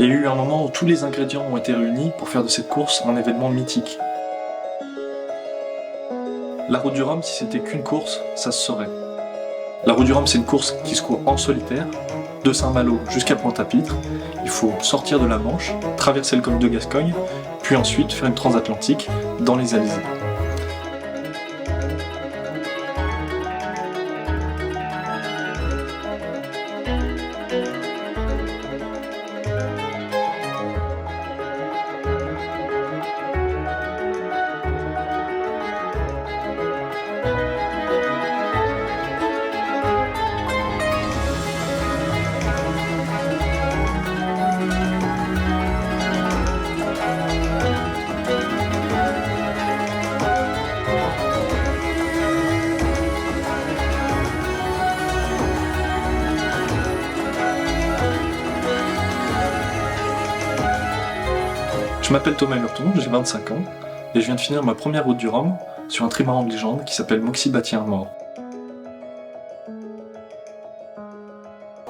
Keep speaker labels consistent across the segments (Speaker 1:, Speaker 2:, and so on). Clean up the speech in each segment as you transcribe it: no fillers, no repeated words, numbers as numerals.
Speaker 1: y a eu un moment où tous les ingrédients ont été réunis pour faire de cette course un événement mythique. La Route du Rhum, si c'était qu'une course, ça se saurait. La Route du Rhum, c'est une course qui se court en solitaire, de Saint-Malo jusqu'à Pointe-à-Pitre. Il faut sortir de la Manche, traverser le golfe de Gascogne, puis ensuite faire une transatlantique dans les Alizés. Je m'appelle Thomas Lurton, j'ai 25 ans, et je viens de finir ma première route du Rhum sur un trimaran de légende qui s'appelle Moxie Bâti-un-Mort.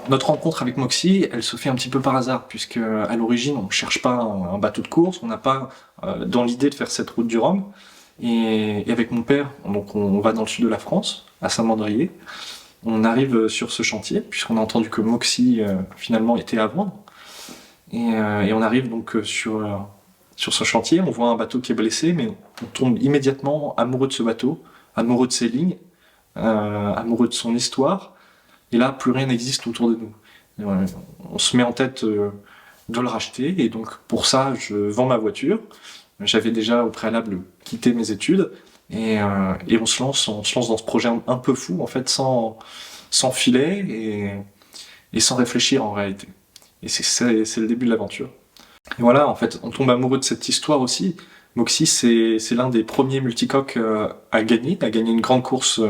Speaker 1: Notre rencontre avec Moxie, elle se fait un petit peu par hasard, puisque à l'origine on ne cherche pas un bateau de course, on n'a pas dans l'idée de faire cette route du Rhum. Et avec mon père, donc on va dans le sud de la France, à Saint-Mandrier. On arrive sur ce chantier, puisqu'on a entendu que Moxie finalement était à vendre. Et on arrive donc sur ce chantier, on voit un bateau qui est blessé, mais on tombe immédiatement amoureux de ce bateau, amoureux de ses lignes, amoureux de son histoire. Et là, plus rien n'existe autour de nous. On se met en tête de le racheter, et donc pour ça, je vends ma voiture. J'avais déjà au préalable quitté mes études, et on se lance dans ce projet un peu fou, en fait, sans filet et sans réfléchir en réalité. Et c'est le début de l'aventure. Et voilà, en fait, on tombe amoureux de cette histoire aussi. Moxie, c'est l'un des premiers multicoques à gagner une grande course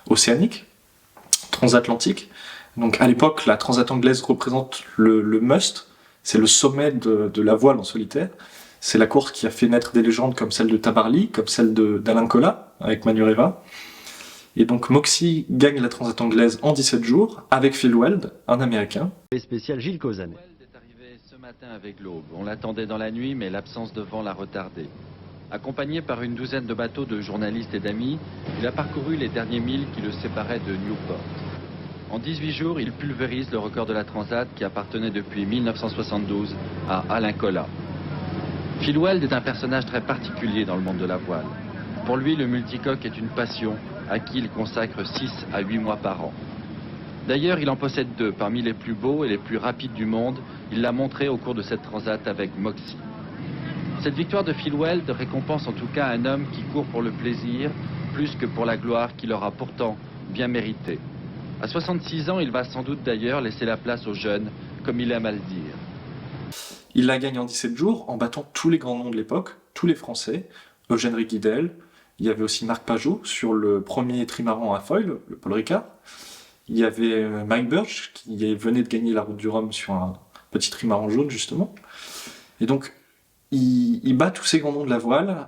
Speaker 1: océanique, transatlantique. Donc à l'époque, la transat anglaise représente le must, c'est le sommet de la voile en solitaire. C'est la course qui a fait naître des légendes comme celle de Tabarly, comme celle d'Alain Colas, avec Manureva. Et donc Moxie gagne la transat anglaise en 17 jours, avec Phil Weld, un Américain.
Speaker 2: Spécial Gilles Cauzanet.
Speaker 3: Weld est arrivé ce matin avec l'aube. On l'attendait dans la nuit, mais l'absence de vent l'a retardé. Accompagné par une douzaine de bateaux de journalistes et d'amis, il a parcouru les derniers milles qui le séparaient de Newport. En 18 jours, il pulvérise le record de la transat qui appartenait depuis 1972 à Alain Colas. Phil Weld est un personnage très particulier dans le monde de la voile. Pour lui, le multicoque est une passion à qui il consacre 6 à 8 mois par an. D'ailleurs, il en possède 2, parmi les plus beaux et les plus rapides du monde. Il l'a montré au cours de cette transat avec Moxie. Cette victoire de Phil Weld récompense en tout cas un homme qui court pour le plaisir, plus que pour la gloire qu'il aura pourtant bien méritée. À 66 ans, il va sans doute d'ailleurs laisser la place aux jeunes, comme il aime à le dire.
Speaker 1: Il la gagne en 17 jours en battant tous les grands noms de l'époque, tous les Français, Eugène Riguidel. Il y avait aussi Marc Pajot sur le premier trimaran à foil, le Paul Ricard. Il y avait Mike Birch qui venait de gagner la Route du Rhum sur un petit trimaran jaune justement. Et donc il bat tous ces grands noms de la voile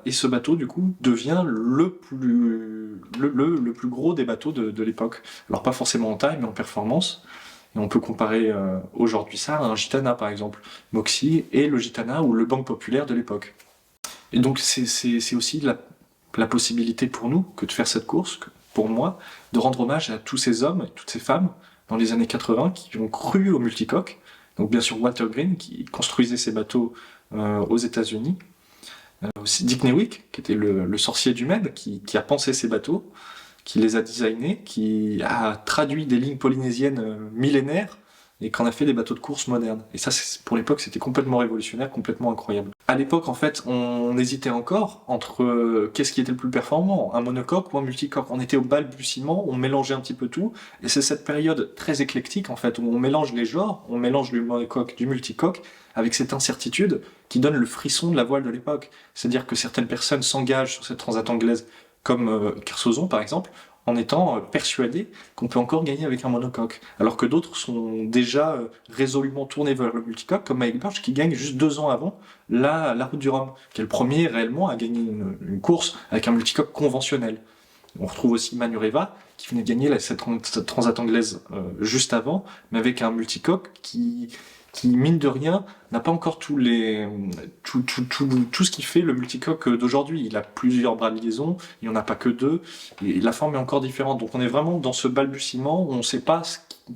Speaker 1: et ce bateau du coup devient le plus gros des bateaux de l'époque. Alors pas forcément en taille mais en performance. Et on peut comparer aujourd'hui ça à un Gitana par exemple. Moxie et le Gitana ou le Banque Populaire de l'époque. Et donc c'est aussi la possibilité pour nous que de faire cette course, pour moi, de rendre hommage à tous ces hommes et toutes ces femmes dans les années 80 qui ont cru au multicoque. Donc bien sûr Walter Green qui construisait ces bateaux aux États-Unis, aussi Dick Newick qui était le sorcier du Med qui a pensé ces bateaux, qui les a designés, qui a traduit des lignes polynésiennes millénaires et qu'on a fait des bateaux de course modernes. Et ça, pour l'époque, c'était complètement révolutionnaire, complètement incroyable. À l'époque, en fait, on hésitait encore entre qu'est-ce qui était le plus performant, un monocoque ou un multicoque. On était au balbutiement, on mélangeait un petit peu tout, et c'est cette période très éclectique, en fait, où on mélange les genres, on mélange du monocoque, du multicoque, avec cette incertitude qui donne le frisson de la voile de l'époque. C'est-à-dire que certaines personnes s'engagent sur cette transat anglaise, comme Kersozon, par exemple, en étant persuadés qu'on peut encore gagner avec un monocoque. Alors que d'autres sont déjà résolument tournés vers le multicoque, comme Mike Birch, qui gagne juste 2 ans avant la Route du Rhum, qui est le premier réellement à gagner une course avec un multicoque conventionnel. On retrouve aussi Manureva, qui venait de gagner cette transat anglaise juste avant, mais avec un multicoque qui qui, mine de rien, n'a pas encore tout ce qui fait le multicoque d'aujourd'hui. Il a plusieurs bras de liaison, il n'y en a pas que deux, et la forme est encore différente. Donc on est vraiment dans ce balbutiement où on ne sait pas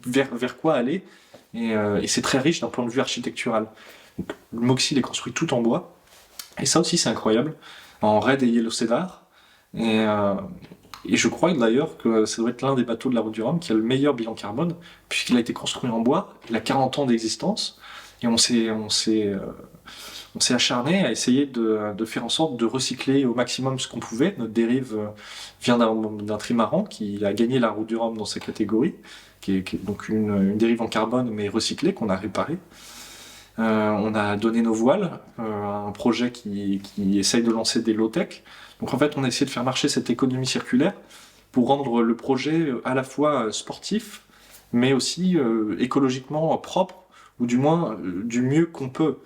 Speaker 1: vers quoi aller, et c'est très riche d'un point de vue architectural. Donc, le Moxie il est construit tout en bois, et ça aussi c'est incroyable, en Red et Yellow Cedar. Et, euh, et je crois d'ailleurs que ça doit être l'un des bateaux de la Route du Rhum qui a le meilleur bilan carbone, puisqu'il a été construit en bois, il a 40 ans d'existence, et on s'est acharné à essayer de faire en sorte de recycler au maximum ce qu'on pouvait. Notre dérive vient d'un trimaran qui a gagné la Route du Rhum dans sa catégorie, qui est donc une dérive en carbone mais recyclée qu'on a réparée. On a donné nos voiles à un projet qui essaye de lancer des low-tech. Donc en fait, on a essayé de faire marcher cette économie circulaire pour rendre le projet à la fois sportif, mais aussi écologiquement propre, ou du moins du mieux qu'on peut.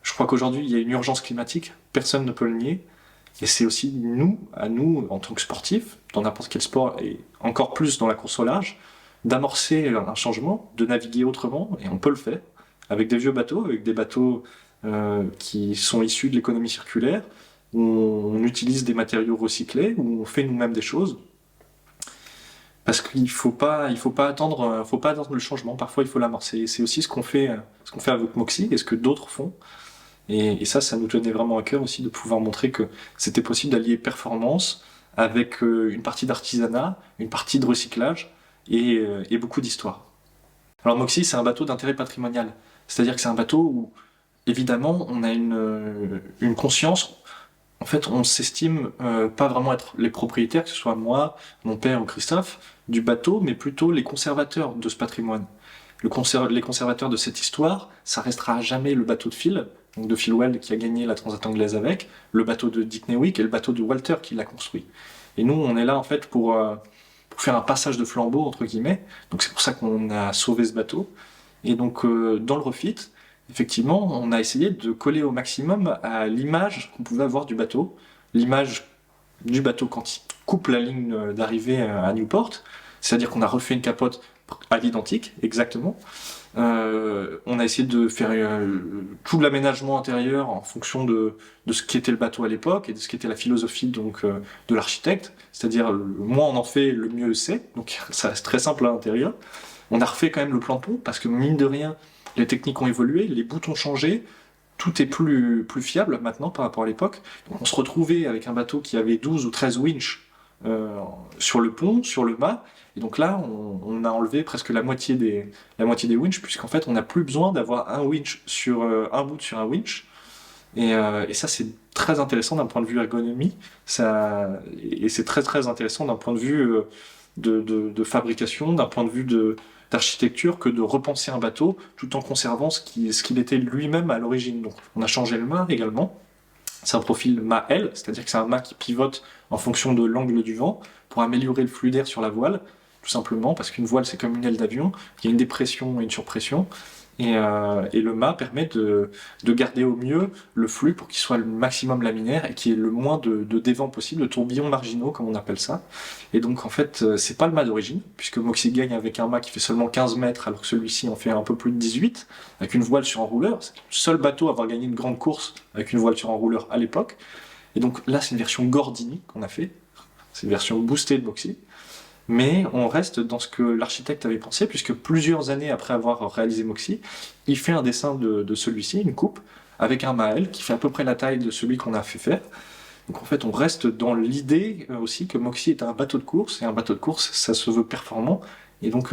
Speaker 1: Je crois qu'aujourd'hui, il y a une urgence climatique, personne ne peut le nier, et c'est aussi à nous, en tant que sportifs, dans n'importe quel sport, et encore plus dans la course au large, d'amorcer un changement, de naviguer autrement, et on peut le faire, avec des vieux bateaux, avec des bateaux qui sont issus de l'économie circulaire, où on utilise des matériaux recyclés, où on fait nous-mêmes des choses. Parce qu'il faut pas attendre le changement. Parfois, il faut l'amorcer. C'est aussi ce qu'on fait avec Moxie et ce que d'autres font. Et ça nous tenait vraiment à cœur aussi de pouvoir montrer que c'était possible d'allier performance avec une partie d'artisanat, une partie de recyclage et beaucoup d'histoire. Alors Moxie, c'est un bateau d'intérêt patrimonial. C'est-à-dire que c'est un bateau où, évidemment, on a une conscience. En fait, on s'estime pas vraiment être les propriétaires, que ce soit moi, mon père ou Christophe, du bateau, mais plutôt les conservateurs de ce patrimoine. Les conservateurs de cette histoire, ça restera à jamais le bateau de Phil, donc de Phil Weld qui a gagné la Transat anglaise avec, le bateau de Dick Newick et le bateau de Walter qui l'a construit. Et nous, on est là en fait pour faire un passage de flambeau, entre guillemets. Donc c'est pour ça qu'on a sauvé ce bateau. Et donc dans le refit, effectivement, on a essayé de coller au maximum à l'image qu'on pouvait avoir du bateau, l'image du bateau quand il coupe la ligne d'arrivée à Newport, c'est-à-dire qu'on a refait une capote à l'identique, exactement. On a essayé de faire tout l'aménagement intérieur en fonction de ce qu'était le bateau à l'époque et de ce qu'était la philosophie donc de l'architecte, c'est-à-dire le moins on en fait, le mieux c'est. Donc ça reste très simple à l'intérieur. On a refait quand même le plan de pont parce que mine de rien, les techniques ont évolué, les bouts ont changé, tout est plus fiable maintenant par rapport à l'époque. Donc on se retrouvait avec un bateau qui avait 12 ou 13 winches sur le pont, sur le mât, et donc là on a enlevé presque la moitié des winches, puisqu'en fait on n'a plus besoin d'avoir un winch sur un bout sur un winch, et ça c'est très intéressant d'un point de vue ergonomie, et c'est très très intéressant d'un point de vue de fabrication, d'un point de vue d'architecture, que de repenser un bateau tout en conservant ce qu'il était lui-même à l'origine. Donc on a changé le mât également. C'est un profil mât L, c'est-à-dire que c'est un mât qui pivote en fonction de l'angle du vent pour améliorer le flux d'air sur la voile, tout simplement parce qu'une voile c'est comme une aile d'avion, il y a une dépression et une surpression, et le mât permet de garder au mieux le flux pour qu'il soit le maximum laminaire et qu'il y ait le moins de dévents possible, de tourbillons marginaux comme on appelle ça. Et donc en fait c'est pas le mât d'origine, puisque Moxie gagne avec un mât qui fait seulement 15 mètres alors que celui-ci en fait un peu plus de 18, avec une voile sur enrouleur. C'est le seul bateau à avoir gagné une grande course avec une voile sur enrouleur à l'époque. Et donc là c'est une version Gordini qu'on a fait, c'est une version boostée de Moxie. Mais on reste dans ce que l'architecte avait pensé, puisque plusieurs années après avoir réalisé Moxie, il fait un dessin de celui-ci, une coupe, avec un Mael qui fait à peu près la taille de celui qu'on a fait faire. Donc en fait, on reste dans l'idée aussi que Moxie est un bateau de course, et un bateau de course, ça se veut performant, et donc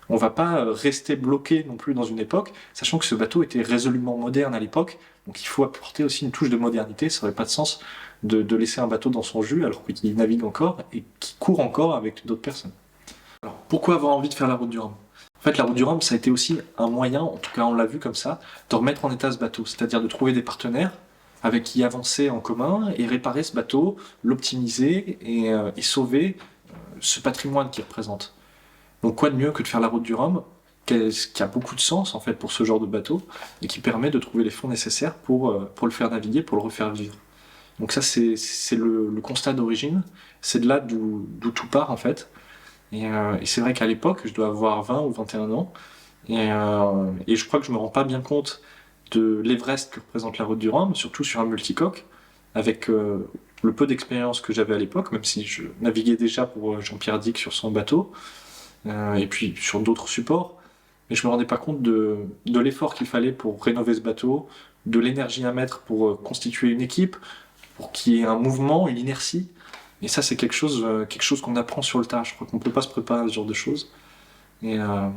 Speaker 1: on va pas rester bloqué non plus dans une époque, sachant que ce bateau était résolument moderne à l'époque, donc il faut apporter aussi une touche de modernité, ça n'aurait pas de sens de laisser un bateau dans son jus alors qu'il navigue encore et qui court encore avec d'autres personnes. Alors pourquoi avoir envie de faire la Route du Rhum ? En fait, la Route du Rhum, ça a été aussi un moyen, en tout cas on l'a vu comme ça, de remettre en état ce bateau, c'est-à-dire de trouver des partenaires avec qui avancer en commun et réparer ce bateau, l'optimiser et sauver ce patrimoine qu'il représente. Donc quoi de mieux que de faire la Route du Rhum, qui a beaucoup de sens en fait pour ce genre de bateau et qui permet de trouver les fonds nécessaires pour le faire naviguer, pour le refaire vivre. Donc ça c'est le constat d'origine, c'est de là d'où tout part en fait. Et c'est vrai qu'à l'époque, je dois avoir 20 ou 21 ans, Et je crois que je me rends pas bien compte de l'Everest que représente la route du Rhum, surtout sur un multicoque, avec le peu d'expérience que j'avais à l'époque, même si je naviguais déjà pour Jean-Pierre Dick sur son bateau, et puis sur d'autres supports. Mais je me rendais pas compte de l'effort qu'il fallait pour rénover ce bateau, de l'énergie à mettre pour constituer une équipe, pour qu'il y ait un mouvement, une inertie. Et ça, c'est quelque chose qu'on apprend sur le tas. Je crois qu'on peut pas se préparer à ce genre de choses. Et, euh,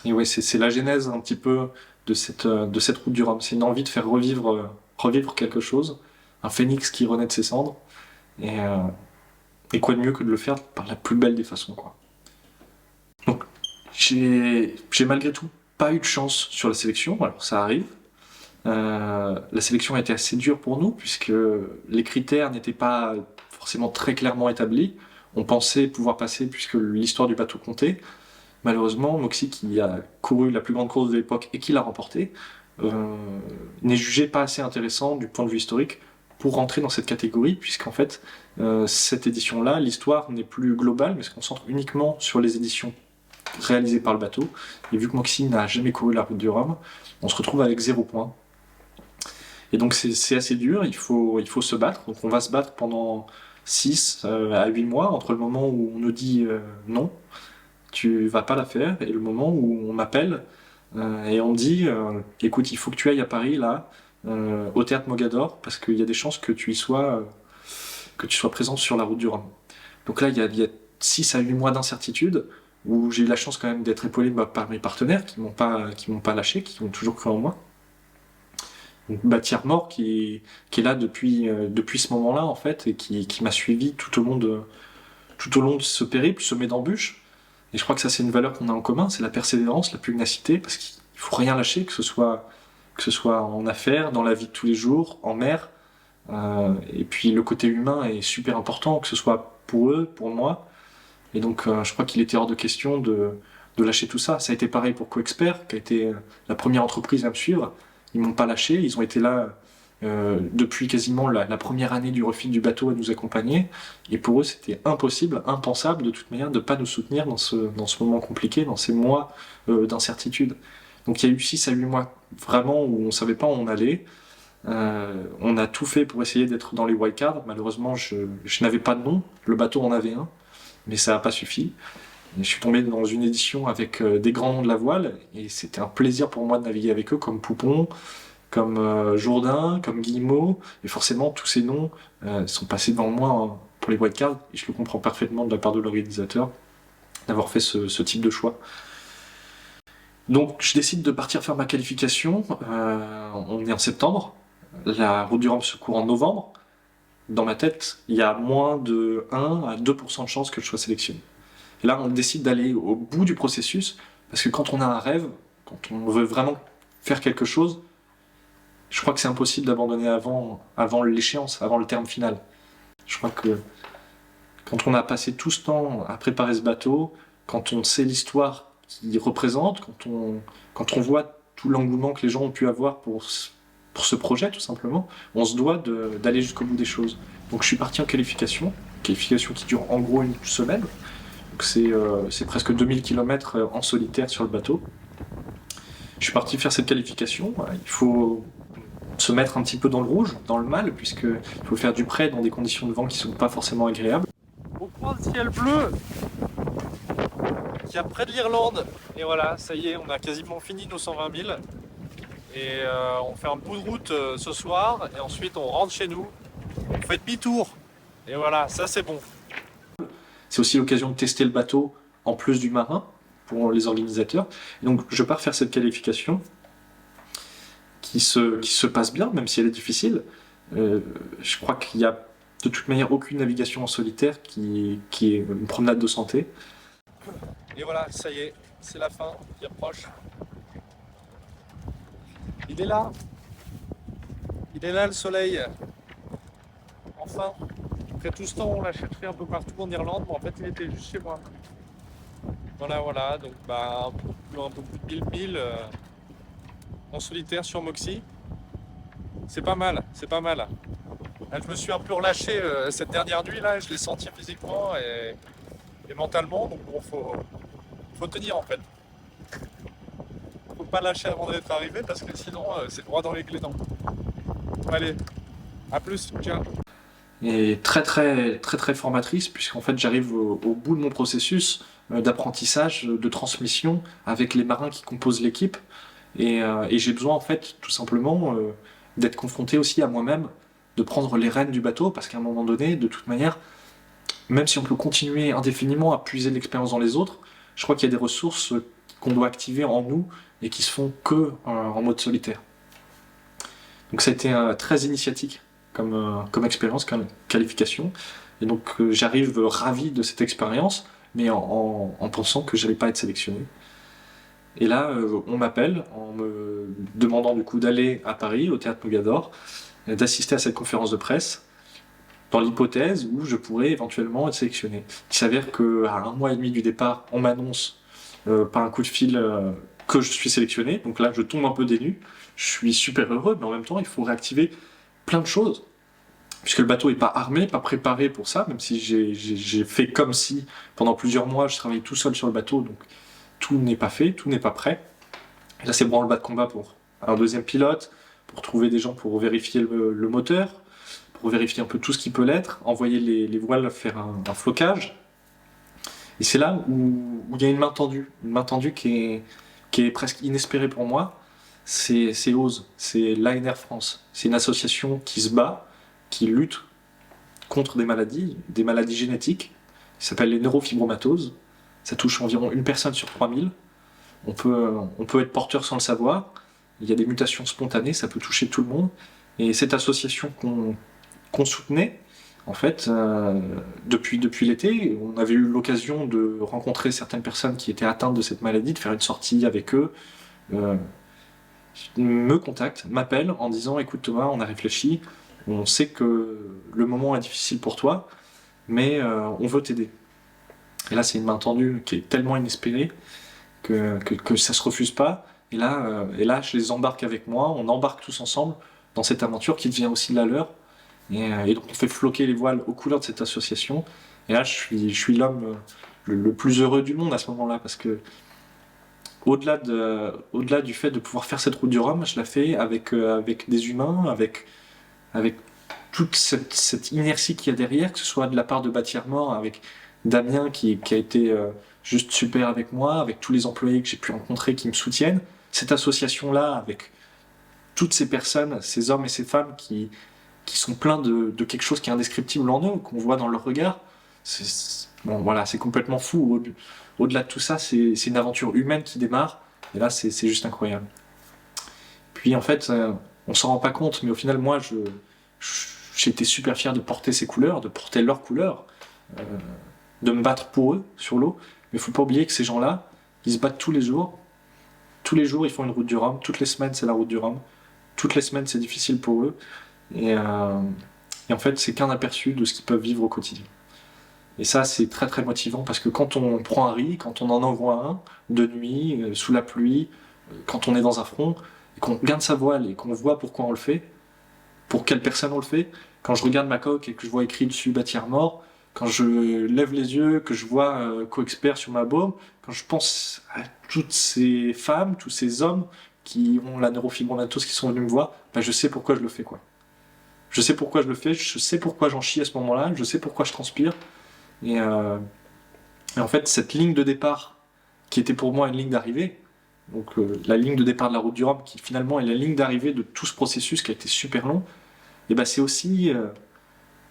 Speaker 1: et ouais, c'est la genèse un petit peu de cette route du Rhum. C'est une envie de faire revivre quelque chose, un phénix qui renaît de ses cendres. Et, euh, et quoi de mieux que de le faire par la plus belle des façons, quoi. Donc, j'ai malgré tout pas eu de chance sur la sélection, alors ça arrive. La sélection a été assez dure pour nous, puisque les critères n'étaient pas forcément très clairement établis. On pensait pouvoir passer puisque l'histoire du bateau comptait. Malheureusement, Moxie, qui a couru la plus grande course de l'époque et qui l'a remportée, n'est jugé pas assez intéressant du point de vue historique pour rentrer dans cette catégorie, puisqu'en fait, cette édition-là, l'histoire n'est plus globale, mais se concentre uniquement sur les éditions réalisées par le bateau. Et vu que Moxie n'a jamais couru la route du Rhum, on se retrouve avec 0 point. Et donc c'est assez dur, il faut se battre. Donc on va se battre pendant 6 à 8 mois, entre le moment où on nous dit non, tu vas pas la faire, et le moment où on m'appelle et on me dit écoute, il faut que tu ailles à Paris là, au théâtre Mogador, parce qu'il y a des chances que tu y sois, que tu sois présent sur la route du Rhum. Donc là, il y a 6 à 8 mois d'incertitude, où j'ai eu la chance quand même d'être épaulé par mes partenaires qui m'ont pas lâché, qui ont toujours cru en moi. Donc Bâtir Mort qui est là depuis ce moment-là en fait, et qui m'a suivi tout au long de ce périple, semé d'embûches. Et je crois que ça c'est une valeur qu'on a en commun, c'est la persévérance, la pugnacité, parce qu'il faut rien lâcher, que ce soit en affaires, dans la vie de tous les jours, en mer. Et puis le côté humain est super important, que ce soit pour eux, pour moi. Et donc je crois qu'il était hors de question de lâcher tout ça. Ça a été pareil pour CoExpert, qui a été la première entreprise à me suivre. Ils m'ont pas lâché, ils ont été là depuis quasiment la première année du refit du bateau à nous accompagner. Et pour eux, c'était impossible, impensable de toute manière de pas nous soutenir dans ce moment compliqué, dans ces mois d'incertitude. Donc il y a eu 6 à 8 mois vraiment où on savait pas où on allait. On a tout fait pour essayer d'être dans les wildcards. Malheureusement, je n'avais pas de nom. Le bateau en avait un, mais ça n'a pas suffi. Et je suis tombé dans une édition avec des grands noms de la voile, et c'était un plaisir pour moi de naviguer avec eux, comme Poupon, comme Jourdain, comme Guillemot, et forcément tous ces noms sont passés devant moi hein, pour les wildcards, et je le comprends parfaitement de la part de l'organisateur d'avoir fait ce type de choix. Donc je décide de partir faire ma qualification, on est en septembre, la route du Rhum se court en novembre. Dans ma tête, il y a moins de 1 à 2% de chances que je sois sélectionné. Et là, on décide d'aller au bout du processus, parce que quand on a un rêve, quand on veut vraiment faire quelque chose, je crois que c'est impossible d'abandonner avant l'échéance, avant le terme final. Je crois que quand on a passé tout ce temps à préparer ce bateau, quand on sait l'histoire qu'il représente, quand on voit tout l'engouement que les gens ont pu avoir pour ce projet, tout simplement, on se doit d'aller jusqu'au bout des choses. Donc je suis parti en qualification qui dure en gros une semaine. Donc c'est presque 2000 km en solitaire sur le bateau. Je suis parti faire cette qualification. Il faut se mettre un petit peu dans le rouge, dans le mal, puisqu'il faut faire du près dans des conditions de vent qui ne sont pas forcément agréables.
Speaker 2: Au point de ciel bleu, qui est près de l'Irlande. Et voilà, ça y est, on a quasiment fini nos 120 000. Et on fait un bout de route ce soir, et ensuite on rentre chez nous. On fait demi-tour. Et voilà, ça c'est bon.
Speaker 1: C'est aussi l'occasion de tester le bateau en plus du marin pour les organisateurs. Et donc je pars faire cette qualification qui se passe bien, même si elle est difficile. Je crois qu'il n'y a de toute manière aucune navigation en solitaire qui est une promenade de santé.
Speaker 2: Et voilà, ça y est, c'est la fin qui approche. Il est là. Il est là le soleil. Enfin. Après tout ce temps, on l'a cherché un peu partout en Irlande, mais en fait, il était juste chez moi. Voilà, donc bah, un peu plus de 1000 milles en solitaire sur Moxie. C'est pas mal, c'est pas mal. Là, je me suis un peu relâché cette dernière nuit, là, je l'ai senti physiquement et mentalement, donc bon, faut tenir en fait. pas lâcher avant d'être arrivé parce que sinon c'est droit dans les glénans. Allez, à plus, ciao.
Speaker 1: Et très formatrice, puisqu'en fait j'arrive au bout de mon processus d'apprentissage, de transmission avec les marins qui composent l'équipe. Et j'ai besoin en fait tout simplement d'être confronté aussi à moi-même, de prendre les rênes du bateau, parce qu'à un moment donné, de toute manière, même si on peut continuer indéfiniment à puiser l'expérience dans les autres, je crois qu'il y a des ressources qu'on doit activer en nous et qui se font que en mode solitaire. Donc ça a été très initiatique comme expérience, comme qualification. Et donc j'arrive ravi de cette expérience, mais en pensant que j'allais pas être sélectionné. Et là, on m'appelle en me demandant du coup d'aller à Paris, au Théâtre Mogador, d'assister à cette conférence de presse, dans l'hypothèse où je pourrais éventuellement être sélectionné. Il s'avère qu'à 1 mois et demi du départ, on m'annonce par un coup de fil que je suis sélectionné. Donc là, je tombe un peu dénu. Je suis super heureux, mais en même temps, il faut réactiver plein de choses. Puisque le bateau n'est pas armé, pas préparé pour ça, même si j'ai fait comme si pendant plusieurs mois je travaillais tout seul sur le bateau, donc tout n'est pas fait, tout n'est pas prêt. Et là, c'est branle-bas de combat pour un deuxième pilote, pour trouver des gens pour vérifier le moteur, pour vérifier un peu tout ce qui peut l'être, envoyer les voiles faire un flocage. Et c'est là où il y a une main tendue qui est presque inespérée pour moi. C'est OSE, c'est l'ANR France. C'est une association qui se bat, qui lutte contre des maladies génétiques, qui s'appellent les neurofibromatoses. Ça touche environ une personne sur 3000. On peut être porteur sans le savoir. Il y a des mutations spontanées, ça peut toucher tout le monde. Et cette association qu'on soutenait, en fait, depuis l'été, on avait eu l'occasion de rencontrer certaines personnes qui étaient atteintes de cette maladie, de faire une sortie avec eux. Me contactent, m'appellent en disant écoute Thomas, on a réfléchi, on sait que le moment est difficile pour toi, mais on veut t'aider. Et là, c'est une main tendue qui est tellement inespérée que ça se refuse pas. Et là, je les embarque avec moi, on embarque tous ensemble dans cette aventure qui devient aussi la leur. Et donc, on fait floquer les voiles aux couleurs de cette association. Et là, je suis l'homme le plus heureux du monde à ce moment-là, parce que au-delà du fait de pouvoir faire cette route du Rhum, je la fais avec des humains, avec toute cette inertie qu'il y a derrière, que ce soit de la part de Bâtir Mort, avec Damien qui a été juste super avec moi, avec tous les employés que j'ai pu rencontrer qui me soutiennent, cette association-là, avec toutes ces personnes, ces hommes et ces femmes qui sont pleins de quelque chose qui est indescriptible en eux, qu'on voit dans leur regard. Bon, voilà, c'est complètement fou. Au-delà de tout ça, c'est une aventure humaine qui démarre, et là, c'est juste incroyable. Puis en fait, on s'en rend pas compte, mais au final, moi, j'ai été super fier de porter ces couleurs, de porter leurs couleurs, de me battre pour eux sur l'eau. Mais il faut pas oublier que ces gens-là, ils se battent tous les jours. Tous les jours, ils font une route du Rhum. Toutes les semaines, c'est la route du Rhum. Toutes les semaines, c'est difficile pour eux. Et en fait, c'est qu'un aperçu de ce qu'ils peuvent vivre au quotidien. Et ça, c'est très motivant parce que quand on prend un riz, quand on en envoie un, de nuit, sous la pluie, quand on est dans un front, et qu'on regarde sa voile et qu'on voit pourquoi on le fait, pour quelle personne on le fait, quand je regarde ma coque et que je vois écrit dessus Bâtir Mort, quand je lève les yeux, que je vois co-expert sur ma baume, quand je pense à toutes ces femmes, tous ces hommes qui ont la neurofibromatose qui sont venus me voir, ben je sais pourquoi je le fais, quoi. Je sais pourquoi je le fais, je sais pourquoi j'en chie à ce moment-là, je sais pourquoi je transpire. Et en fait, cette ligne de départ, qui était pour moi une ligne d'arrivée, donc la ligne de départ de la route du Rhum, qui finalement est la ligne d'arrivée de tout ce processus qui a été super long, et ben c'est aussi,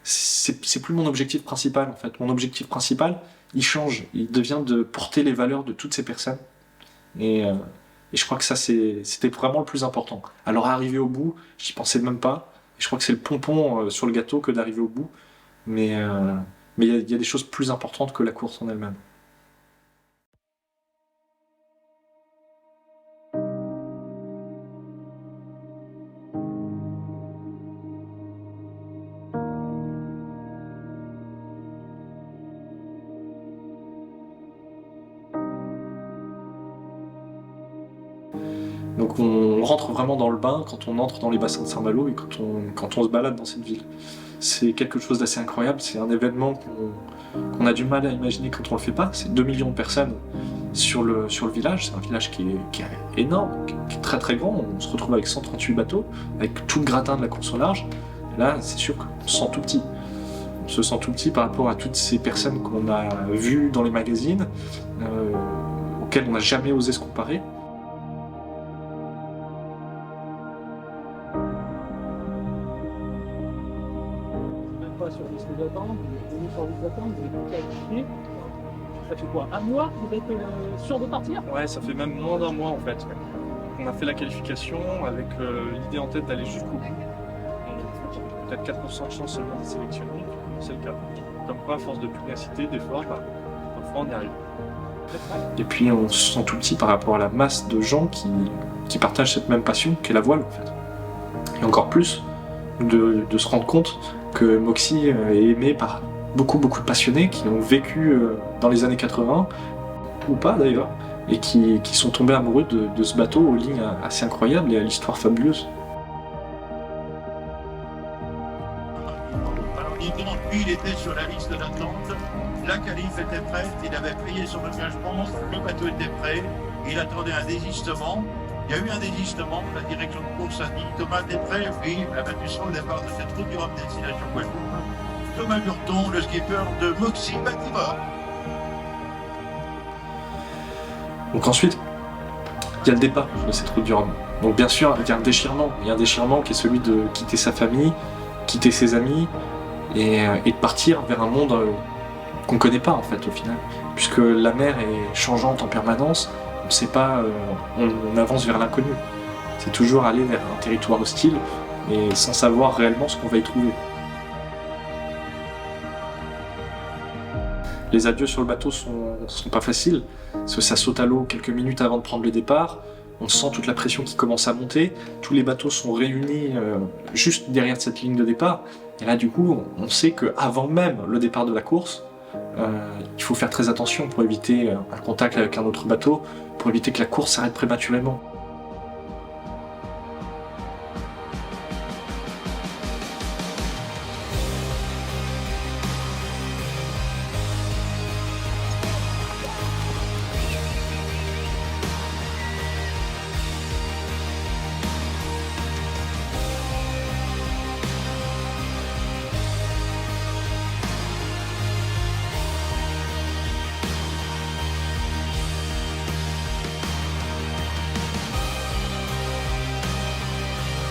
Speaker 1: c'est plus mon objectif principal en fait. Mon objectif principal, il change, il devient de porter les valeurs de toutes ces personnes. Et je crois que ça, c'était vraiment le plus important. Alors arriver au bout, j'y pensais même pas. Et je crois que c'est le pompon sur le gâteau que d'arriver au bout. Mais il y a des choses plus importantes que la course en elle-même. Donc donc on rentre vraiment dans le bain quand on entre dans les bassins de Saint-Malo et quand on se balade dans cette ville. C'est quelque chose d'assez incroyable, c'est un événement qu'on a du mal à imaginer quand on le fait pas. C'est 2 millions de personnes sur le village, c'est un village qui est énorme, qui est très très grand. On se retrouve avec 138 bateaux, avec tout le gratin de la course au large. Et là, c'est sûr qu'on se sent tout petit. On se sent tout petit par rapport à toutes ces personnes qu'on a vues dans les magazines, auxquelles on n'a jamais osé se comparer.
Speaker 4: Sur liste d'attente, vous êtes sur liste d'attente, vous êtes tout qualifié. Ça fait quoi? Un mois vous êtes sûr de partir?
Speaker 2: Ouais, ça fait même moins d'un mois en fait. On a fait la qualification avec l'idée en tête d'aller jusqu'au bout. Peut-être 4% de chance seulement d'être sélectionné, c'est le cas. Comme quoi, à force de pugnacité, d'efforts, parfois on y arrive.
Speaker 1: Et puis on se sent tout petit par rapport à la masse de gens qui partagent cette même passion qu'est la voile en fait. Et encore plus de se rendre compte que Moxy est aimé par beaucoup de passionnés qui ont vécu dans les années 80, ou pas d'ailleurs, et qui sont tombés amoureux de ce bateau aux lignes assez incroyables et à l'histoire fabuleuse.
Speaker 5: Alors évidemment, lui, il était sur la liste d'attente, la qualif était prête, il avait payé son engagement, le bateau était prêt, il attendait un désistement. Il y a eu un désistement, la direction de course a dit Thomas, t'es prêt? Oui, la battue sur le départ de cette route du Rhum destination Guadeloupe. Thomas Burton, le skipper de Moxy Baltimore.
Speaker 1: Donc ensuite, il y a le départ de cette route du Rhum. Donc bien sûr, il y a un déchirement. Il y a un déchirement qui est celui de quitter sa famille, quitter ses amis, et de partir vers un monde qu'on ne connaît pas en fait au final. Puisque la mer est changeante en permanence, on ne sait pas, on avance vers l'inconnu. C'est toujours aller vers un territoire hostile et sans savoir réellement ce qu'on va y trouver. Les adieux sur le bateau sont pas faciles, parce que ça saute à l'eau quelques minutes avant de prendre le départ, on sent toute la pression qui commence à monter, tous les bateaux sont réunis juste derrière cette ligne de départ, et là du coup on sait qu'avant même le départ de la course, il faut faire très attention pour éviter un contact avec un autre bateau, pour éviter que la course s'arrête prématurément.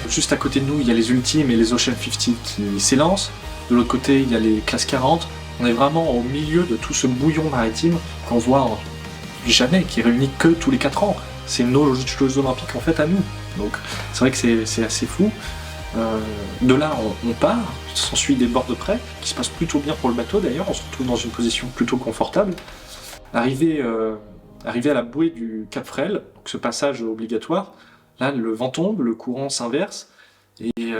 Speaker 1: Juste à côté de nous, il y a les Ultimes et les Ocean 50 qui s'élancent. De l'autre côté, il y a les classes 40. On est vraiment au milieu de tout ce bouillon maritime qu'on voit jamais, qui réunit que tous les 4 ans. C'est nos Jeux Olympiques en fait à nous. Donc c'est vrai que c'est assez fou. De là, on part, s'ensuit des bords de près, qui se passent plutôt bien pour le bateau d'ailleurs. On se retrouve dans une position plutôt confortable. Arrivé à la bouée du Cap Frêle, donc ce passage obligatoire, là, le vent tombe, le courant s'inverse, et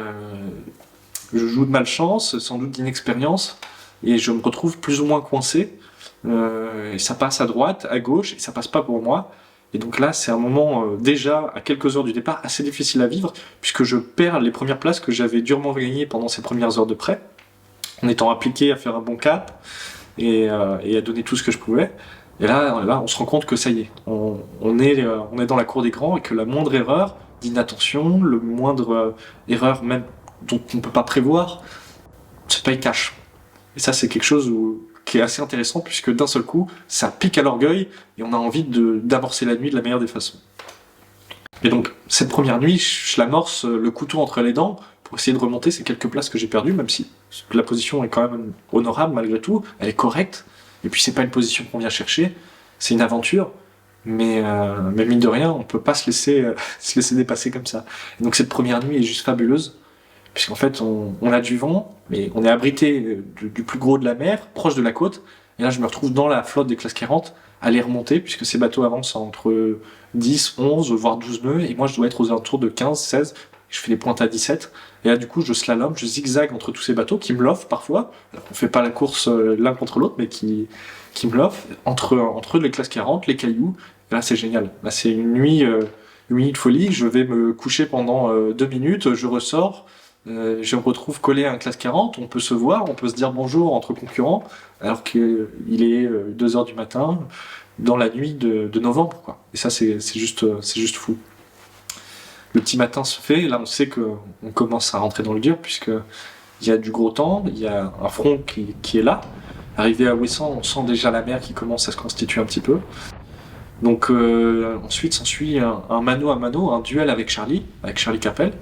Speaker 1: je joue de malchance, sans doute d'inexpérience, et je me retrouve plus ou moins coincé, et ça passe à droite, à gauche, et ça passe pas pour moi. Et donc là, c'est un moment déjà, à quelques heures du départ, assez difficile à vivre, puisque je perds les premières places que j'avais durement gagnées pendant ces premières heures de près, en étant appliqué à faire un bon cap, et à donner tout ce que je pouvais. Et là, on se rend compte que ça y est, on est dans la cour des grands et que la moindre erreur d'inattention, le moindre erreur même dont on ne peut pas prévoir, se paye cash. Et ça, c'est quelque chose qui est assez intéressant puisque d'un seul coup, ça pique à l'orgueil et on a envie d'amorcer la nuit de la meilleure des façons. Et donc, cette première nuit, je l'amorce le couteau entre les dents pour essayer de remonter ces quelques places que j'ai perdues, même si la position est quand même honorable malgré tout, elle est correcte. Et puis c'est pas une position qu'on vient chercher, c'est une aventure, mais mine de rien, on peut pas se laisser dépasser comme ça. Et donc cette première nuit est juste fabuleuse, puisqu'en fait on a du vent, mais on est abrité du plus gros de la mer, proche de la côte, et là je me retrouve dans la flotte des classes 40, à les remonter, puisque ces bateaux avancent entre 10, 11, voire 12 nœuds, et moi je dois être aux alentours de 15, 16, je fais des pointes à 17, et là du coup je slalom, je zigzag entre tous ces bateaux qui me l'offrent parfois, on fait pas la course l'un contre l'autre, mais qui me l'offrent, entre les classes 40, les cailloux, et là c'est génial, là c'est une nuit une minute folie, je vais me coucher pendant 2 minutes, je ressors, je me retrouve collé à un classe 40, on peut se voir, on peut se dire bonjour entre concurrents, alors qu'il est 2 heures du matin, dans la nuit de novembre, quoi. Et ça, c'est juste fou. Le petit matin se fait, et là on sait qu'on commence à rentrer dans le dur, puisque il y a du gros temps, il y a un front qui est là. Arrivé à Ouessant, on sent déjà la mer qui commence à se constituer un petit peu. Donc ensuite s'ensuit un mano à mano, un duel avec Charlie Capel.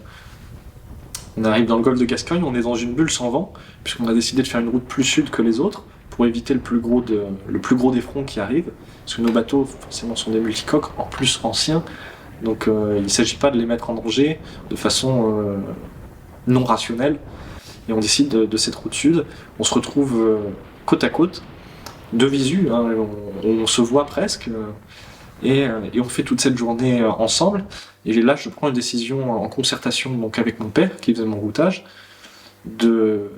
Speaker 1: On arrive dans le golfe de Gascogne, on est dans une bulle sans vent, puisqu'on a décidé de faire une route plus sud que les autres, pour éviter le plus gros des fronts qui arrivent. Parce que nos bateaux, forcément, sont des multicoques, en plus anciens. Donc il ne s'agit pas de les mettre en danger de façon non rationnelle. Et on décide de cette route sud. On se retrouve côte à côte, de visu, hein, on se voit presque. Et on fait toute cette journée ensemble. Et là, je prends une décision en concertation donc avec mon père, qui faisait mon routage, de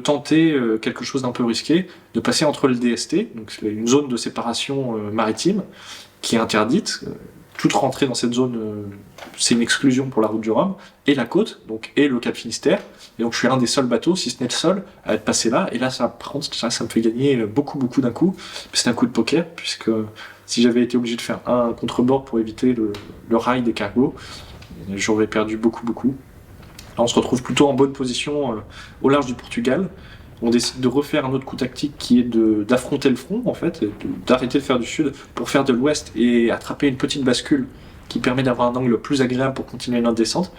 Speaker 1: tenter quelque chose d'un peu risqué, de passer entre le DST, donc c'est une zone de séparation maritime, qui est interdite. Toute rentrée dans cette zone, c'est une exclusion pour la route du Rhum, et la côte, donc, et le Cap Finistère. Et donc je suis un des seuls bateaux, si ce n'est le seul, à être passé là. Et là, par contre, ça me fait gagner beaucoup d'un coup. C'est un coup de poker, puisque si j'avais été obligé de faire un contre-bord pour éviter le rail des cargos, j'aurais perdu beaucoup. Là, on se retrouve plutôt en bonne position au large du Portugal. On décide de refaire un autre coup tactique qui est d'affronter le front, en fait, d'arrêter de faire du sud pour faire de l'ouest et attraper une petite bascule qui permet d'avoir un angle plus agréable pour continuer notre descente.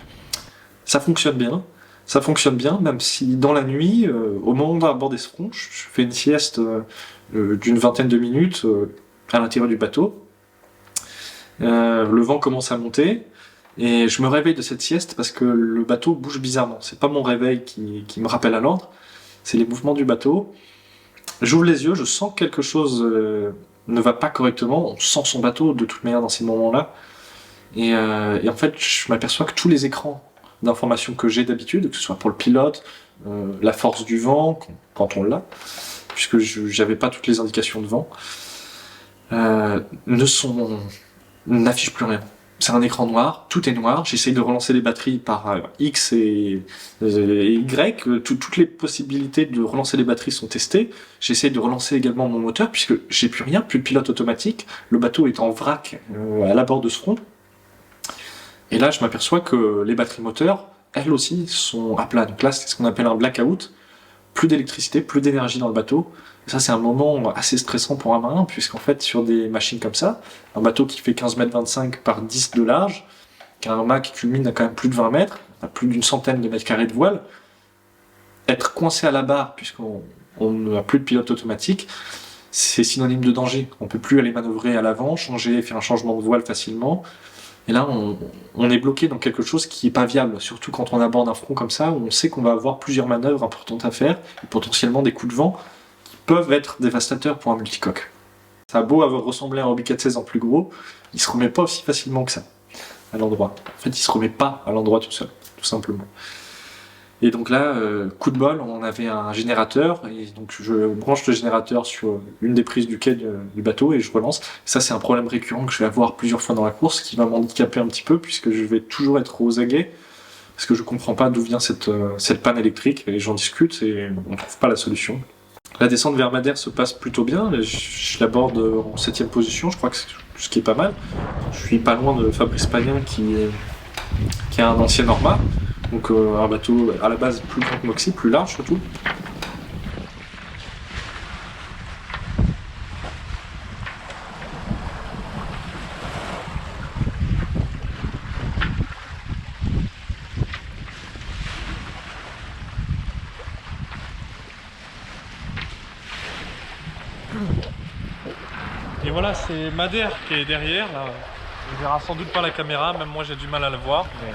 Speaker 1: Ça fonctionne bien, même si dans la nuit, au moment d'aborder ce front, je fais une sieste d'une vingtaine de minutes à l'intérieur du bateau. Le vent commence à monter et je me réveille de cette sieste parce que le bateau bouge bizarrement. C'est pas mon réveil qui me rappelle à l'ordre, c'est les mouvements du bateau. J'ouvre les yeux, je sens que quelque chose ne va pas correctement. On sent son bateau de toute manière dans ces moments-là. Et en fait, je m'aperçois que tous les écrans d'informations que j'ai d'habitude, que ce soit pour le pilote, la force du vent, quand on l'a, puisque j'avais pas toutes les indications de vent, n'affichent plus rien. C'est un écran noir, tout est noir, j'essaye de relancer les batteries par X et Y, toutes les possibilités de relancer les batteries sont testées, j'essaye de relancer également mon moteur, puisque j'ai plus rien, plus de pilote automatique, le bateau est en vrac à l'abord de ce front, et là je m'aperçois que les batteries moteurs, elles aussi, sont à plat, donc là c'est ce qu'on appelle un blackout, plus d'électricité, plus d'énergie dans le bateau. Et ça, c'est un moment assez stressant pour un marin, puisqu'en fait, sur des machines comme ça, un bateau qui fait 15,25 m par 10 de large, qui a un mât qui culmine à quand même plus de 20 mètres, à plus d'une centaine de mètres carrés de voile, être coincé à la barre, puisqu'on n'a plus de pilote automatique, c'est synonyme de danger. On ne peut plus aller manœuvrer à l'avant, faire un changement de voile facilement. Et là, on est bloqué dans quelque chose qui n'est pas viable, surtout quand on aborde un front comme ça, où on sait qu'on va avoir plusieurs manœuvres importantes à faire, et potentiellement des coups de vent qui peuvent être dévastateurs pour un multicoque. Ça a beau avoir ressemblé à un Hobie 416 en plus gros, il se remet pas aussi facilement que ça, à l'endroit. En fait, il se remet pas à l'endroit tout seul, tout simplement. Et donc là, coup de bol, on avait un générateur, et donc je branche le générateur sur une des prises du quai du bateau et je relance. Ça, c'est un problème récurrent que je vais avoir plusieurs fois dans la course, qui va m'handicaper un petit peu, puisque je vais toujours être aux aguets, parce que je comprends pas d'où vient cette panne électrique, et j'en discute et on trouve pas la solution. La descente vers Madère se passe plutôt bien, je l'aborde en 7ème position, je crois que c'est ce qui est pas mal. Je suis pas loin de Fabrice Payen qui a un ancien Norma. Donc un bateau à la base plus grand que Moxie, plus large surtout.
Speaker 2: Et voilà, c'est Madère qui est derrière, là. On verra sans doute pas la caméra, même moi j'ai du mal à le voir. Mais...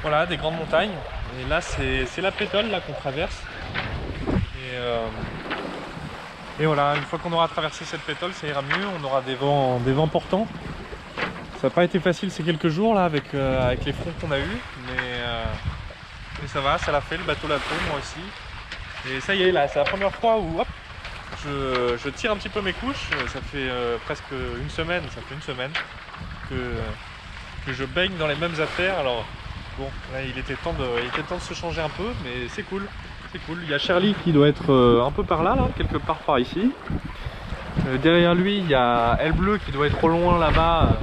Speaker 2: Voilà, des grandes montagnes. Et là, c'est la pétole là qu'on traverse. Et voilà, une fois qu'on aura traversé cette pétole, ça ira mieux. On aura des vents portants. Ça n'a pas été facile ces quelques jours là avec les fronts qu'on a eu, mais ça va, ça l'a fait. Le bateau l'a fait, moi aussi. Et ça y est, là, c'est la première fois où hop, je tire un petit peu mes couches. Ça fait presque une semaine. Ça fait une semaine que je baigne dans les mêmes affaires. Alors bon, là il était temps de se changer un peu, mais c'est cool. C'est cool. Il y a Charlie qui doit être un peu par là, quelque part par ici. Derrière lui, il y a Elle Bleu qui doit être au loin là-bas,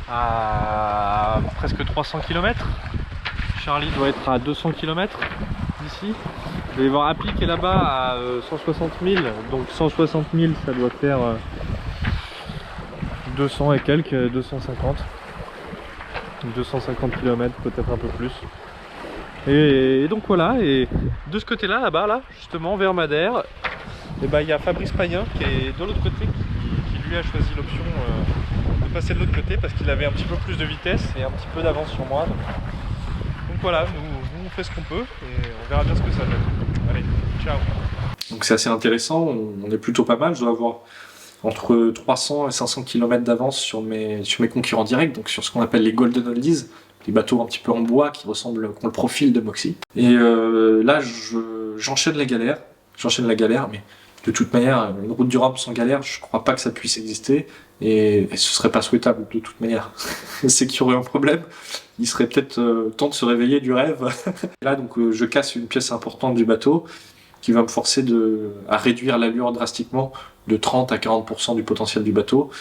Speaker 2: à presque 300 km. Charlie doit être à 200 km d'ici. Vous allez voir Happy qui est là-bas à 160 000. Donc 160 000, ça doit faire 200 et quelques, 250. 250 km, peut-être un peu plus. Et donc voilà, et de ce côté-là, là-bas, là, justement, vers Madère, et ben, il y a Fabrice Payen qui est de l'autre côté, qui lui a choisi l'option de passer de l'autre côté parce qu'il avait un petit peu plus de vitesse et un petit peu d'avance sur moi. Donc voilà, nous on fait ce qu'on peut et on verra bien ce que ça donne. Allez, ciao.
Speaker 1: Donc c'est assez intéressant, on est plutôt pas mal, je dois avoir entre 300 et 500 km d'avance sur mes concurrents directs, donc sur ce qu'on appelle les Golden Oldies, les bateaux un petit peu en bois qui ont le profil de Moxie. Et là, j'enchaîne la galère, mais de toute manière, une route du Rhum sans galère, je crois pas que ça puisse exister, et ce serait pas souhaitable de toute manière. C'est qu'il y aurait un problème, il serait peut-être temps de se réveiller du rêve. Et là, donc, je casse une pièce importante du bateau, qui va me forcer à réduire l'allure drastiquement de 30 à 40% du potentiel du bateau.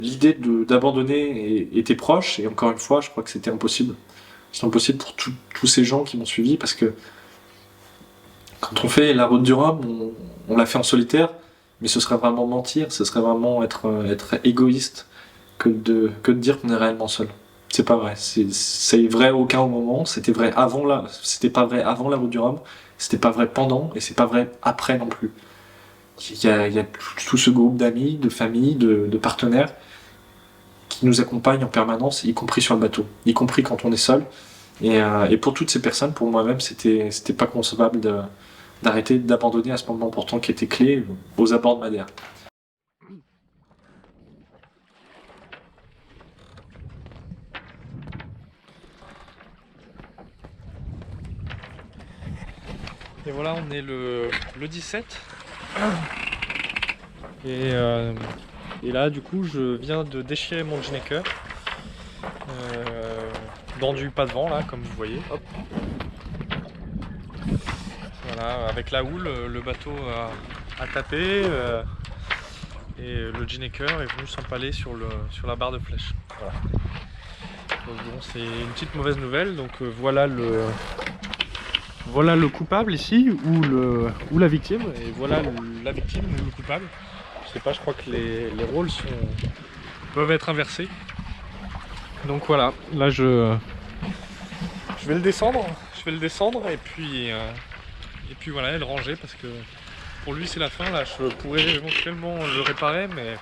Speaker 1: L'idée d'abandonner était proche, et encore une fois, je crois que c'était impossible. C'est impossible pour tous ces gens qui m'ont suivi, parce que quand on fait la route du Rhum, on l'a fait en solitaire, mais ce serait vraiment mentir, ce serait vraiment être égoïste que de dire qu'on est réellement seul. C'est pas vrai. C'est vrai à aucun moment. C'était pas vrai avant la route du Rhum. C'était pas vrai pendant, et c'est pas vrai après non plus. Il y a tout ce groupe d'amis, de familles, de partenaires qui nous accompagnent en permanence, y compris sur le bateau, y compris quand on est seul. Et pour toutes ces personnes, pour moi-même, c'était pas concevable d'arrêter, d'abandonner à ce moment pourtant qui était clé aux abords de Madère.
Speaker 2: Et voilà, on est le 17. Et là, du coup, je viens de déchirer mon Ginnaker dans du pas de vent, là, comme vous voyez. Hop. Voilà, avec la houle, le bateau a tapé et le Ginnaker est venu s'empaler sur la barre de flèche. Voilà. Donc bon, c'est une petite mauvaise nouvelle. Donc voilà le coupable ici, ou la victime, et voilà la victime ou le coupable. Je sais pas, je crois que les rôles peuvent être inversés. Donc voilà, là je vais le descendre, et puis voilà, et le ranger, parce que pour lui c'est la fin. Là je pourrais éventuellement le réparer, mais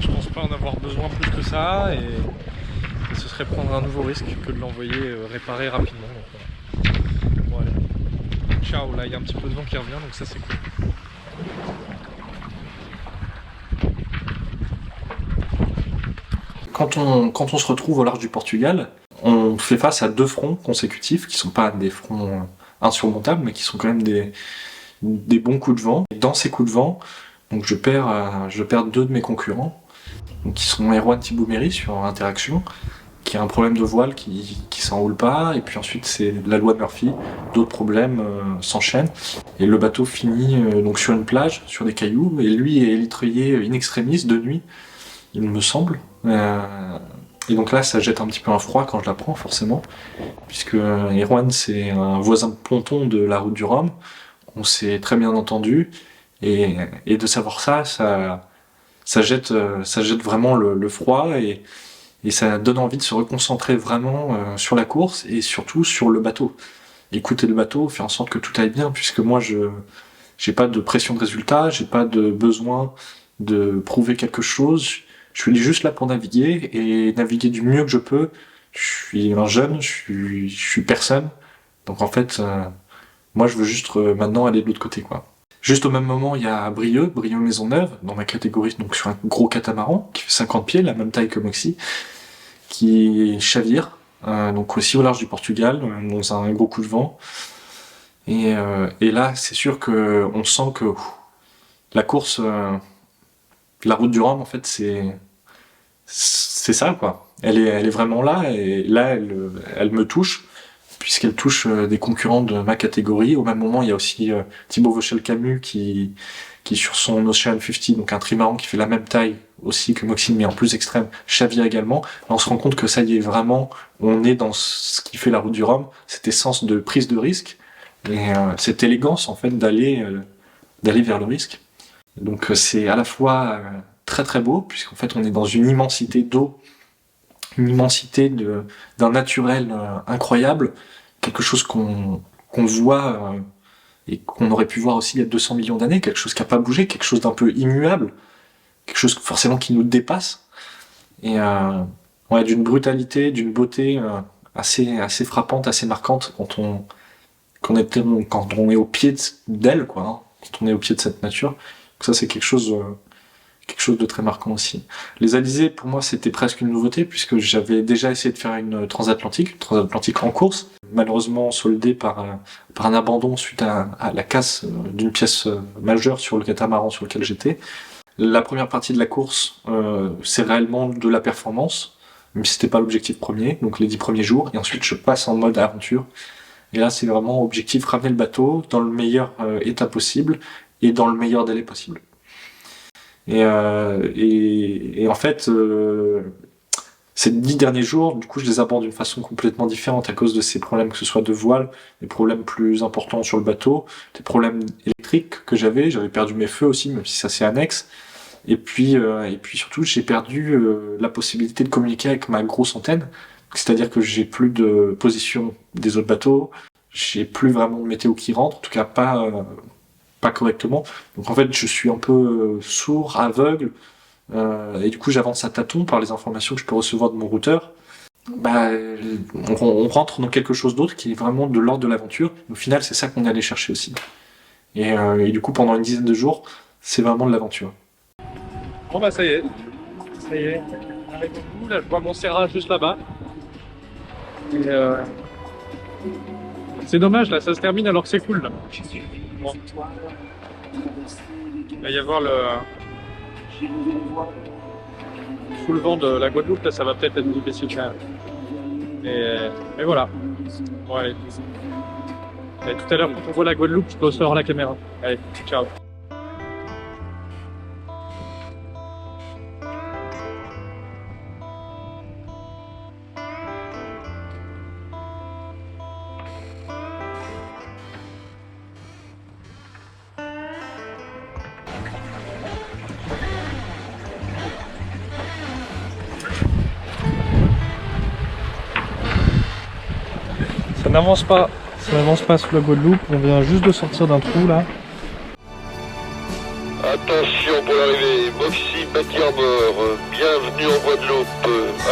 Speaker 2: je pense pas en avoir besoin plus que ça, et ce serait prendre un nouveau risque que de l'envoyer réparer rapidement. Donc, voilà. Bon, allez. Ciao, là il y a un petit peu de vent qui revient, donc ça c'est cool.
Speaker 1: Quand on se retrouve au large du Portugal, on fait face à 2 fronts consécutifs, qui sont pas des fronts insurmontables, mais qui sont quand même des bons coups de vent. Et dans ces coups de vent, donc je perds 2 de mes concurrents, donc qui sont Erwan Thibouméry sur Interaction, qui a un problème de voile qui s'enroule pas, et puis ensuite c'est la loi de Murphy, d'autres problèmes s'enchaînent, et le bateau finit donc sur une plage, sur des cailloux, et lui est élytreuillé in extremis de nuit, il me semble. Et donc là, ça jette un petit peu un froid quand je la prends, forcément, puisque Erwan, c'est un voisin de ponton de la route du Rhum. On s'est très bien entendu, et de savoir ça jette vraiment le froid, et ça donne envie de se reconcentrer vraiment sur la course, et surtout sur le bateau. Écouter le bateau, faire en sorte que tout aille bien, puisque moi, j'ai pas de pression de résultat, j'ai pas de besoin de prouver quelque chose. Je suis juste là pour naviguer, et naviguer du mieux que je peux. Je suis un jeune, je suis personne. Donc en fait, moi je veux juste maintenant aller de l'autre côté, quoi. Juste au même moment, il y a Brieux Maisonneuve, dans ma catégorie, donc sur un gros catamaran, qui fait 50 pieds, la même taille que Moxie, qui chavire, donc aussi au large du Portugal, dans un gros coup de vent. Et là, c'est sûr qu'on sent que la course... La route du Rhum, en fait, c'est ça, quoi. Elle est vraiment là, et là, elle me touche, puisqu'elle touche des concurrents de ma catégorie. Au même moment, il y a aussi Thibaut Vauchel-Camus qui sur son Ocean 50, donc un trimaran qui fait la même taille aussi que Moxine, mais en plus extrême, chavire également. Là, on se rend compte que ça y est, vraiment, on est dans ce qui fait la route du Rhum, cet essence de prise de risque, et cette élégance, en fait, d'aller vers le risque. Donc c'est à la fois très très beau, puisqu'en fait on est dans une immensité d'eau, une immensité d'un naturel incroyable, quelque chose qu'on voit et qu'on aurait pu voir aussi il y a 200 millions d'années, quelque chose qui n'a pas bougé, quelque chose d'un peu immuable, quelque chose forcément qui nous dépasse, et ouais, d'une brutalité, d'une beauté assez frappante, assez marquante quand on est au pied d'elle, quoi, hein, quand on est au pied de cette nature. Donc ça c'est quelque chose de très marquant aussi. Les Alizés, pour moi, c'était presque une nouveauté, puisque j'avais déjà essayé de faire une transatlantique en course, malheureusement soldée par un abandon suite à la casse d'une pièce majeure sur le catamaran sur lequel j'étais. La première partie de la course, c'est réellement de la performance, mais c'était pas l'objectif premier, donc les 10 premiers jours, et ensuite je passe en mode aventure. Et là, c'est vraiment objectif, ramener le bateau dans le meilleur état possible, et dans le meilleur délai possible. Et en fait, ces 10 derniers jours, du coup, je les aborde d'une façon complètement différente à cause de ces problèmes, que ce soit de voile, des problèmes plus importants sur le bateau, des problèmes électriques que j'avais perdu mes feux aussi, même si ça c'est annexe. Et puis surtout, j'ai perdu la possibilité de communiquer avec ma grosse antenne, c'est-à-dire que j'ai plus de position des autres bateaux, j'ai plus vraiment de météo qui rentre, en tout cas pas correctement. Donc en fait, je suis un peu sourd, aveugle, et du coup, j'avance à tâtons par les informations que je peux recevoir de mon routeur. Bah, on rentre dans quelque chose d'autre qui est vraiment de l'ordre de l'aventure. Au final, c'est ça qu'on est allé chercher aussi. Et du coup, pendant une dizaine de jours, c'est vraiment de l'aventure.
Speaker 2: Bon bah ça y est, on arrive au bout, là je vois mon serrage juste là-bas. Et c'est dommage là, ça se termine alors que c'est cool là. Bon. Il va y avoir le soulevant de la Guadeloupe, là ça va peut-être être difficile quand même. Et voilà. Bon allez. Et tout à l'heure quand on voit la Guadeloupe, je pose hors la caméra. Allez, ciao. Ça n'avance pas sous la Guadeloupe, on vient juste de sortir d'un trou là.
Speaker 6: Attention pour l'arrivée, Moxie Bâti Harbor, bienvenue en Guadeloupe,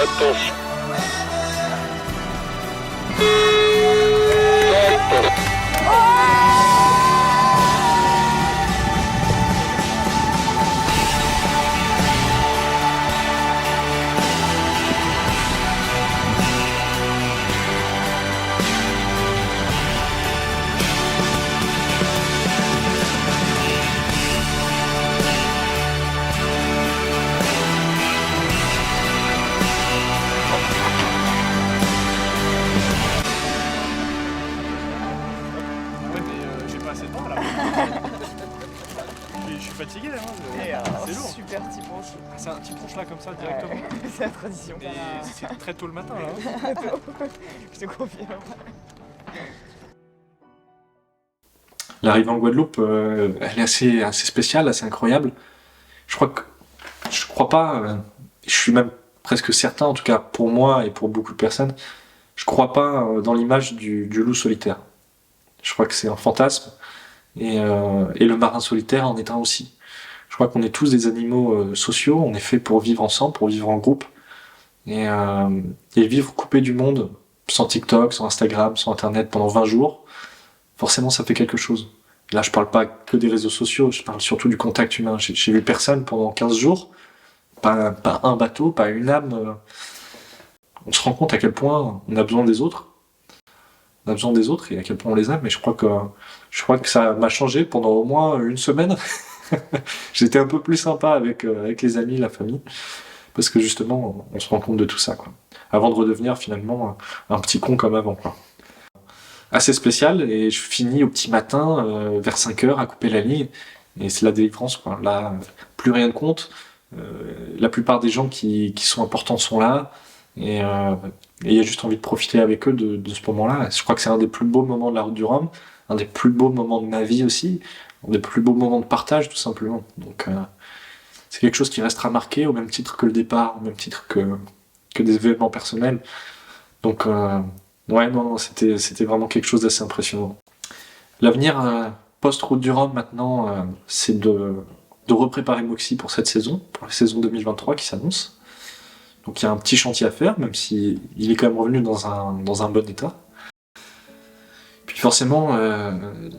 Speaker 6: attention.
Speaker 2: Je suis fatigué là, c'est lourd.
Speaker 7: Super petit ponche.
Speaker 2: C'est un petit ponche là comme ça directement.
Speaker 7: C'est la tradition.
Speaker 2: Et c'est très tôt le matin là.
Speaker 7: Je te confirme.
Speaker 1: L'arrivée en Guadeloupe, elle est assez spéciale, assez incroyable. Je crois pas, je suis même presque certain, en tout cas pour moi et pour beaucoup de personnes, je crois pas dans l'image du loup solitaire. Je crois que c'est un fantasme, et le marin solitaire en est un aussi. Je crois qu'on est tous des animaux sociaux, on est fait pour vivre ensemble, pour vivre en groupe, et vivre coupé du monde, sans TikTok, sans Instagram, sans Internet pendant 20 jours, forcément ça fait quelque chose. Là je parle pas que des réseaux sociaux, je parle surtout du contact humain. J'ai vu personne pendant 15 jours, pas un bateau, pas une âme. On se rend compte à quel point on a besoin des autres. On a besoin des autres et à quel point on les aime, mais je crois que ça m'a changé pendant au moins une semaine. J'étais un peu plus sympa avec les amis, la famille. parce que justement, on se rend compte de tout ça, quoi. Avant de redevenir finalement un petit con comme avant, quoi. Assez spécial, et je finis au petit matin, vers 5h, à couper la ligne, et c'est la délivrance, quoi. Là, plus rien ne compte, la plupart des gens qui sont importants sont là, et il y a juste envie de profiter avec eux de ce moment-là. Je crois que c'est un des plus beaux moments de la route du Rhum, un des plus beaux moments de ma vie aussi, un des plus beaux moments de partage, tout simplement. Donc, c'est quelque chose qui restera marqué au même titre que le départ, au même titre que des événements personnels. Donc, ouais, non, c'était vraiment quelque chose d'assez impressionnant. L'avenir post-route du Rhum maintenant, c'est de repréparer Moxy pour cette saison, pour la saison 2023 qui s'annonce. Donc il y a un petit chantier à faire, même si il est quand même revenu dans un bon état. Puis forcément,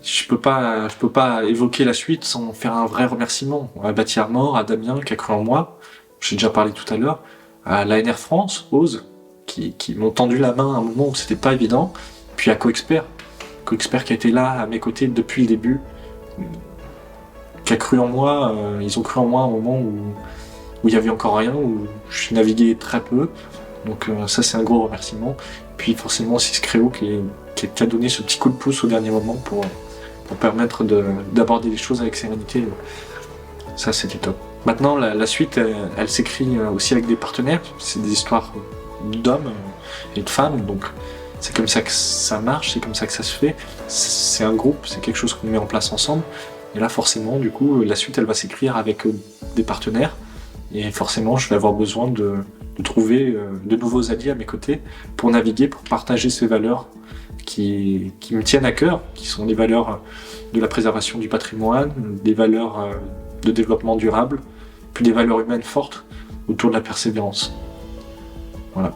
Speaker 1: je peux pas évoquer la suite sans faire un vrai remerciement à Bâti Armor, à Damien qui a cru en moi, j'ai déjà parlé tout à l'heure, à l'ANR France, Ose, qui m'ont tendu la main à un moment où c'était pas évident, puis à Coexpert qui a été là à mes côtés depuis le début, qui a cru en moi, ils ont cru en moi à un moment où il y avait encore rien, où je naviguais très peu, donc ça c'est un gros remerciement. Puis forcément aussi Scréo qui a donné ce petit coup de pouce au dernier moment pour permettre d'aborder les choses avec sérénité, ça c'était top. Maintenant la suite elle s'écrit aussi avec des partenaires, c'est des histoires d'hommes et de femmes, donc c'est comme ça que ça marche, c'est comme ça que ça se fait, c'est un groupe, c'est quelque chose qu'on met en place ensemble, et là forcément du coup la suite elle va s'écrire avec des partenaires, et forcément je vais avoir besoin de trouver de nouveaux alliés à mes côtés pour naviguer, pour partager ces valeurs qui me tiennent à cœur, qui sont des valeurs de la préservation du patrimoine, des valeurs de développement durable, puis des valeurs humaines fortes autour de la persévérance. Voilà.